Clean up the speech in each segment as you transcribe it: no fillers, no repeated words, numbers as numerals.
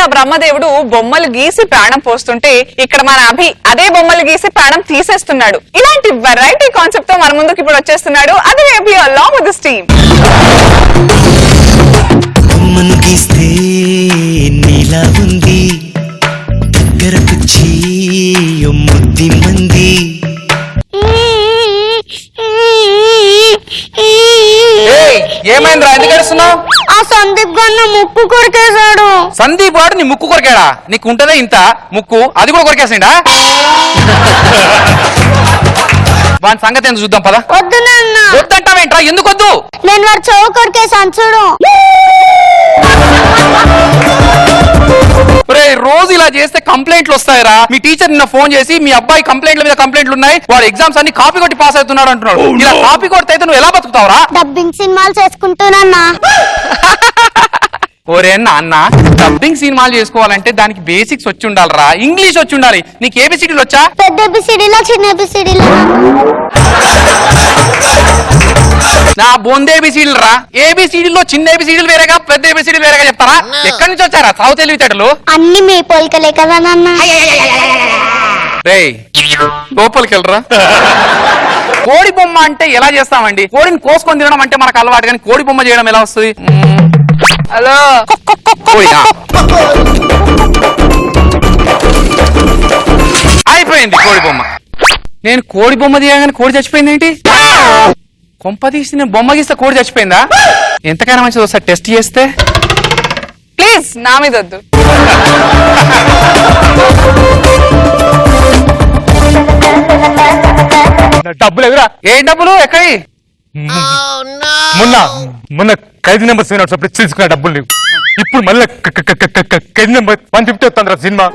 ఆ బ్రహ్మదేవుడు బొమ్మలు గీసి ప్రాణం పోస్తుంటే ఇక్కడ మన అభి అదే బొమ్మలు గీసి ప్రాణం తీసేస్తున్నాడు. ఇలాంటి వెరైటీ కాన్సెప్ట్ తో మన ముందుకు ఇప్పుడు వచ్చేస్తున్నాడు అదే అభి along with his team. బొమ్మను గీస్తే నీలా ఉంది దగ్గరకొచ్చి ముద్ది మంది. ఏమైందిరా ఎందుకు ఏడుస్తున్నావు? ఆ సందీప్ గారు ముక్కు కొరికేశాడు. సందీప్ వాడు నీ ముక్కు కొరికాడా? నీకు ఉంటదే ఇంత ముక్కు, అది కూడా కొరికేసిండా? వాని సంగతి ఎందుకు చూద్దాం పద. వద్దు నాన్న. వద్దంటావేంట్రా? ఎందుకు వద్దు? నేను వాడు చెవు కొరికేసాను చూడు. రోజు ఇలా చేస్తే కంప్లైంట్లు వస్తాయిరా. మీ టీచర్ నిన్న ఫోన్ చేసి మీ అబ్బాయి కంప్లైంట్ల మీద కంప్లైంట్లు ఉన్నాయి, వాడు ఎగ్జామ్స్ అన్ని కాపీ కొట్టి పాస్ అవుతున్నాడు అంటున్నాడు. ఇలా కాపీ కొడితే అయితే నువ్వు ఎలా బతుకుతావురా? డబ్బింగ్ సినిమాలు చేసుకుంటున్నా. ఓరే నాన్న, డబ్బింగ్ సినిమాలు చేసుకోవాలంటే దానికి బేసిక్స్ వచ్చి ఉండాలిరా. ఇంగ్లీష్ వచ్చి ఉండాలి. నీకు ఏబిసిడీలు వచ్చా? పెద్ద ఏబిసిడీలో చిన్న ఏబిసిడీలో. నా బొందేబిసిడీలు రా. ఏబిసిడీలో చిన్న ఏబిసిడీలు వేరేగా పెద్ద ఏబిసిడీలు వేరేగా చెప్తారా? ఎక్కడి నుంచి వచ్చారా సావు తెలివితేటలు? అన్ని మీ పోలికలే కదా నాన్న. రేయ్ లోపలికి వెళ్ళరా. కోడి బొమ్మ అంటే ఎలా చేస్తామండి? కోడిని కోసుకొని తినడం అంటే మనకు అలవాటు, కానీ కోడి బొమ్మ చేయడం ఎలా వస్తుంది? హలో అయిపోయింది కోడి బొమ్మ. నేను కోడి బొమ్మ తీయగానే కోడి చచ్చిపోయింది ఏంటి? కొంప తీసి నేను బొమ్మ గీస్తే కోడి చచ్చిపోయిందా? ఎంతకైనా మంచిది ఒకసారి టెస్ట్ చేస్తే. ప్లీజ్ నా మీద వద్దు. డబ్బులు ఎదురా? ఏం డబ్బులు? ఎక్కడి? మొన్న ఖైదీ నెంబర్ 7 అప్పుడు తీసుకున్న డబ్బులు లేవు. ఇప్పుడు మళ్ళీ ఖైదీ నెంబర్ 150 వస్తుందిరా సినిమా.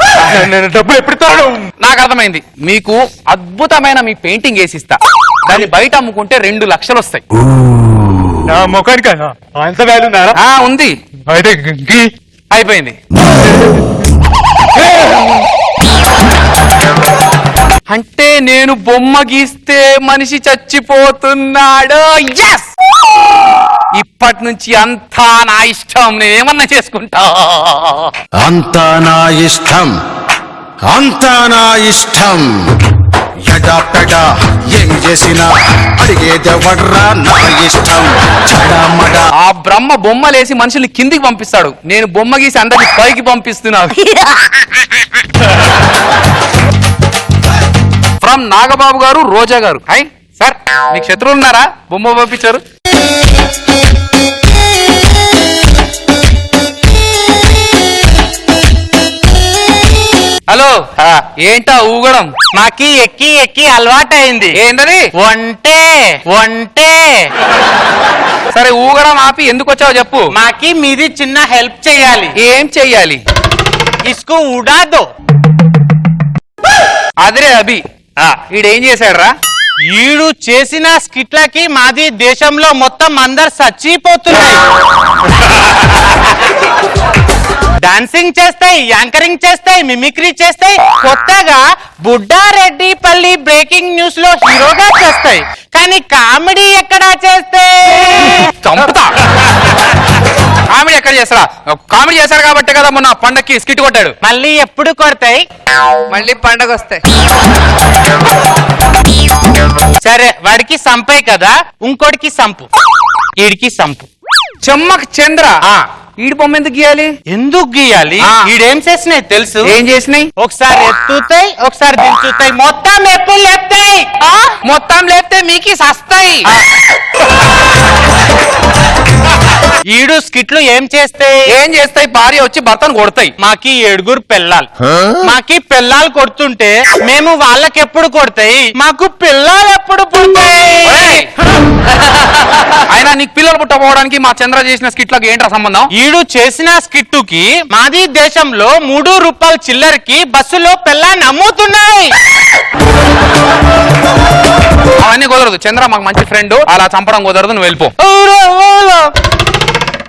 నేను డబ్బులు ఎప్పుడు ఇస్తాను? నాకు అర్థమైంది. మీకు అద్భుతమైన మీ పెయింటింగ్ వేసిస్తా, దాన్ని బయట అమ్ముకుంటే 2 లక్షలు వస్తాయి. నా ముఖానికి అంత వాల్యూ ఉన్నారా? ఉంది. అయితే అయిపోయింది. అంటే నేను బొమ్మ గీస్తే మనిషి చచ్చిపోతున్నాడు. ఎస్, ఇప్పటి నుంచి అంతా నా ఇష్టం, నేనేమన్నా చేసుకుంటా. అంతా నా ఇష్టం, అంతా నా ఇష్టం. ఎడా పెడా ఏం చేసినా అడిగేదెవడ్రా నా ఇష్టం. చెడమడా ఆ బ్రహ్మ బొమ్మలేసి మనుషుల్ని కిందికి పంపిస్తాడు, నేను బొమ్మ గీసి అందరికి పైకి పంపిస్తున్నాను. ఫ్రమ్ నాగబాబు గారు, రోజా గారు. హాయ్ సార్, మీకు శత్రువులు ఉన్నారా? బొమ్మ పంపించారు. హలో, ఏంటా ఊగడం? మాకి ఎక్కి ఎక్కి అలవాటైంది. ఏంటది? ఒంటే ఒంటే. సరే ఊగడం ఆపి ఎందుకు వచ్చావో చెప్పు. మాకి మీది చిన్న హెల్ప్ చేయాలి. ఏం చెయ్యాలి? ఇస్కు ఉడాదో. అదిరే అభి, ఈడేం చేశాడు? ఈడు చేసిన స్కిట్లకి మాది దేశంలో మొత్తం అందరు చచ్చిపోతున్నాయి. డాన్సింగ్ చేస్తాయి, యాంకరింగ్ చేస్తాయి, మిమిక్రీ చేస్తాయి. కొత్తగా బుడ్డారెడ్డి పల్లి బ్రేకింగ్ న్యూస్ లో హీరోగా చేస్తాయి. కానీ కామెడీ ఎక్కడా చేస్తే చంపుతా. కామెడీ ఎక్కడ చేస్తారా? కామెడీ చేశారు కాబట్టి కదా మొన్న పండక్కి స్కిట్ కొట్టాడు. మళ్ళీ ఎప్పుడు కొడతాయి? మళ్ళీ పండగ వస్తాయి. సరే, వాడికి సంపై కదా, ఇంకోటికి సంపు, ఈడికి సంపు. చెమ్మక్ చంద్ర, ఈడి బొమ్మ ఎందుకు గీయాలి? ఎందుకు గీయాలి? ఈడేం చేసినాయి తెలుసు? ఏం చేసినాయి? ఒకసారి ఎత్తుతాయి, ఒకసారి దించుతాయి, మొత్తం ఎప్పుడు లేపుతాయి. మొత్తం లేపితే మీకు సస్తాయి. ఈడు స్కిట్లు ఏం చేస్తాయి? ఏం చేస్తాయి? భార్య వచ్చి భర్తను కొడతాయి. మాకి 7 పిల్లలు. మాకి పిల్లలు కొడుతుంటే మేము వాళ్ళకి ఎప్పుడు కొడతాయి? మాకు పిల్లలు ఎప్పుడు పుడతాయి? అయినా నీకు పిల్లలు పుట్టకపోవడానికి మా చంద్ర చేసిన స్కిట్లకు ఏంట్రా సంబంధం? ఈడు చేసిన స్కిట్టుకి మాది దేశంలో 3 రూపాయల చిల్లరకి బస్సులో పిల్లని అమ్ముతున్నాయి. అవన్నీ కుదరదు. చంద్ర మాకు మంచి ఫ్రెండ్, అలా చంపడం కుదరదు. నువ్వు వెళ్ళిపో.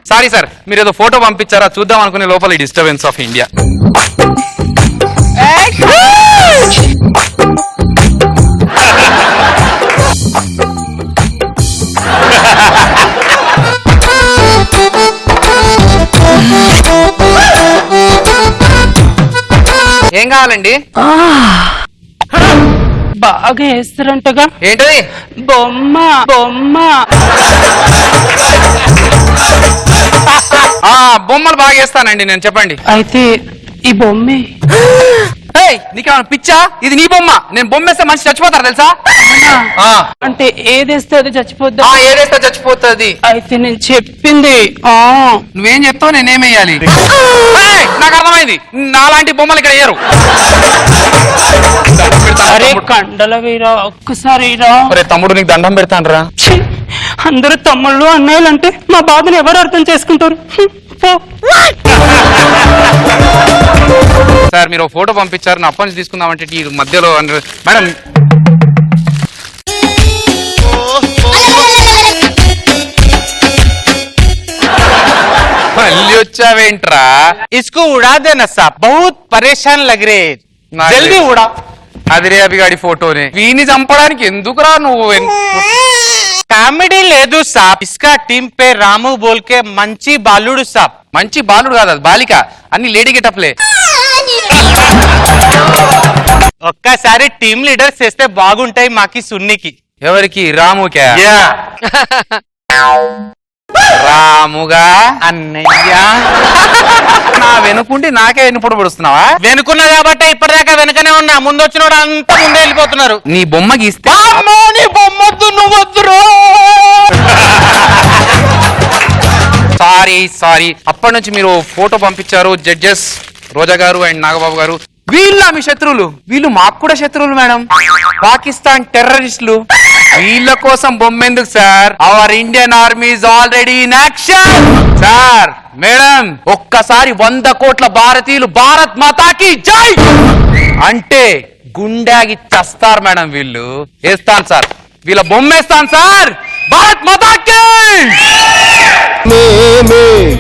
సారీ సార్, మీరు ఏదో ఫోటో పంపించారా చూద్దాం అనుకునే లోపల డిస్టర్బెన్స్ ఆఫ్ ఇండియా. ఏం కావాలండి? బాగా వేస్తారంటగా. ఏంటది? బొమ్మ బొమ్మ. బొమ్మలు బాగా వేస్తానండి నేను, చెప్పండి. అయితే ఈ బొమ్మే. నీకేమన్నా పిచ్చా? ఇది నీ బొమ్మ. నేను బొమ్మ వేస్తే మనిషి చచ్చిపోతారు తెలుసా? అంటే ఏదేస్తే అది చచ్చిపోద్దా? ఏదేస్తే చచ్చిపోతుంది. అయితే నేను చెప్పింది నువ్వేం చెప్తావు నేనేమేయాలి? నాకు అర్థమైంది, నాలాంటి బొమ్మలు ఇక్కడ వేయరు. అరే కండల వీరా, ఒక్కసారి రా. తమ్ముడు నీకు దండం పెడతాను రా. అందరూ తమ్ముళ్ళు అన్నయ్యలు అంటే మా బాధను ఎవరు అర్థం చేసుకుంటారు? సార్ మీరు ఫోటో పంపించారు, నా అప్పని తీసుకుందామంటే ఈ మధ్యలో మేడం. మళ్ళీ వచ్చావేంట్రా? इसको उड़ा देना साहब, बहुत परेशान लग रहे हैं, जल्दी उड़ा. అదిరే అభిగాడి ఫోటోనే. వీని చంపడానికి ఎందుకురా నువ్వు? కామెడీ లేదు సాబ్. ఇస్కా టీమ్ పే రాము బోల్కే మంచి బాలుడు సాబ్. మంచి బాలుడు కాదు, అది బాలిక. అన్ని లేడీ గెటప్లే. ఒక్కసారి టీమ్ లీడర్ చేస్తే బాగుంటాయి మాకి సున్నికి. ఎవరికి? రాముకే? రాముగా అన్నయ్య నా వెనుకుంటే నాకే వెనుపడు పడుస్తున్నావా? వెనుకున్నా కాబట్టి ఇప్పటిదాకా వెనకనే ఉన్నా, ముందు వచ్చినోడు అంతా ముందే వెళ్ళిపోతున్నారు. నీ బొమ్మ గీస్తే నీ బొమ్మొద్దు, నువ్వొద్దురు. సారీ అప్పటి నుంచి మీరు ఫోటో పంపించారు. జడ్జెస్ రోజా గారు అండ్ నాగబాబు గారు, వీళ్ళ మీ శత్రువులు? వీళ్ళు మాకు కూడా శత్రువులు మేడం. పాకిస్తాన్ టెర్రరిస్టులు. వీళ్ళ కోసం బొమ్మ ఎందుకు sir? Our Indian army is already in action sir. Madam ఒక్కసారి 100 కోట్ల భారతీయులు భారత్ మాతాకి జై అంటే గుండాగి చస్తారు మేడం. వీళ్ళు వేస్తాను సార్, వీళ్ళ బొమ్మ వేస్తాను సార్. భారత్ మాతాకి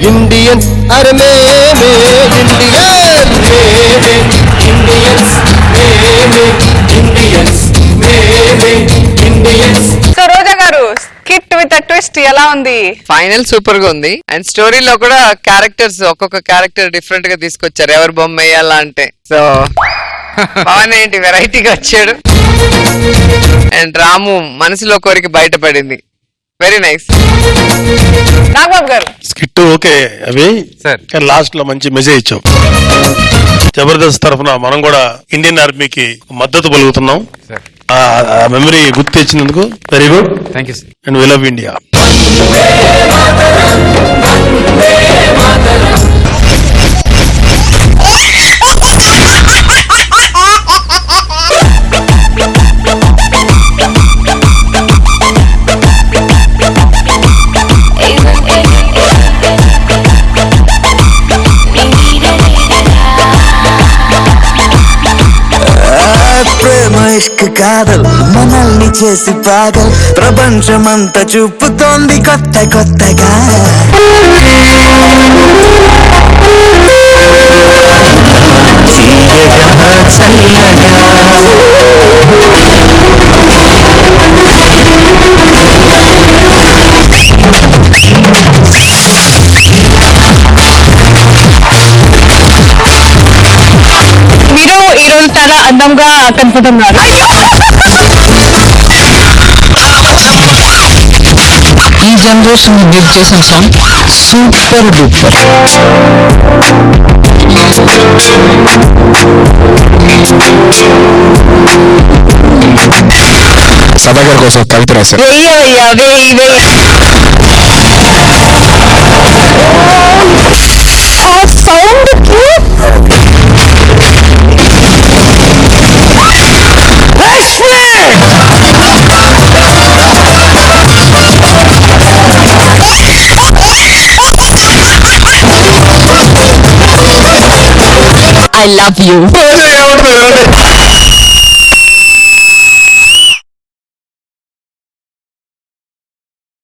ఇండియన్స్, అరే ఇండియన్స్. సో రోజా గారు, స్కిట్ విత్ ట్విస్ట్ ఎలా ఉంది? ఫైనల్ సూపర్ గా ఉంది. అండ్ స్టోరీలో కూడా క్యారెక్టర్స్, ఒక్కొక్క క్యారెక్టర్ డిఫరెంట్ గా తీసుకొచ్చారు ఎవరు బొమ్మ వేయాలా అంటే. సో పవన్ ఏంటి వెరైటీగా వచ్చాడు. అండ్ రాము మనసులో కోరిక బయటపడింది. Very nice. నాగబాబు గారు, స్కిట్ ఓకే అవి సార్, కానీ లాస్ట్ లో మంచి మెసేజ్ ఇచ్చాం. జబర్దస్త్ తరఫున మనం కూడా ఇండియన్ ఆర్మీకి మద్దతు పలుకుతున్నాం. ఆ మెమరీ గుర్తు తెచ్చినందుకు very good. Thank you. And we love India. ఇష్క్ కాదల్ మనల్ని చేసి పాగల్, ప్రపంచమంతా చూపుతోంది కొత్త కొత్తగా. మీరు ఈ రోజు చాలా అందంగా కనపడుతున్నారు. ఈ జనరేషన్ బిల్డ్ చేసిన సాంగ్ సూపర్ డూపర్. సభాగారి కోసం కవిత రాశారు. I love you.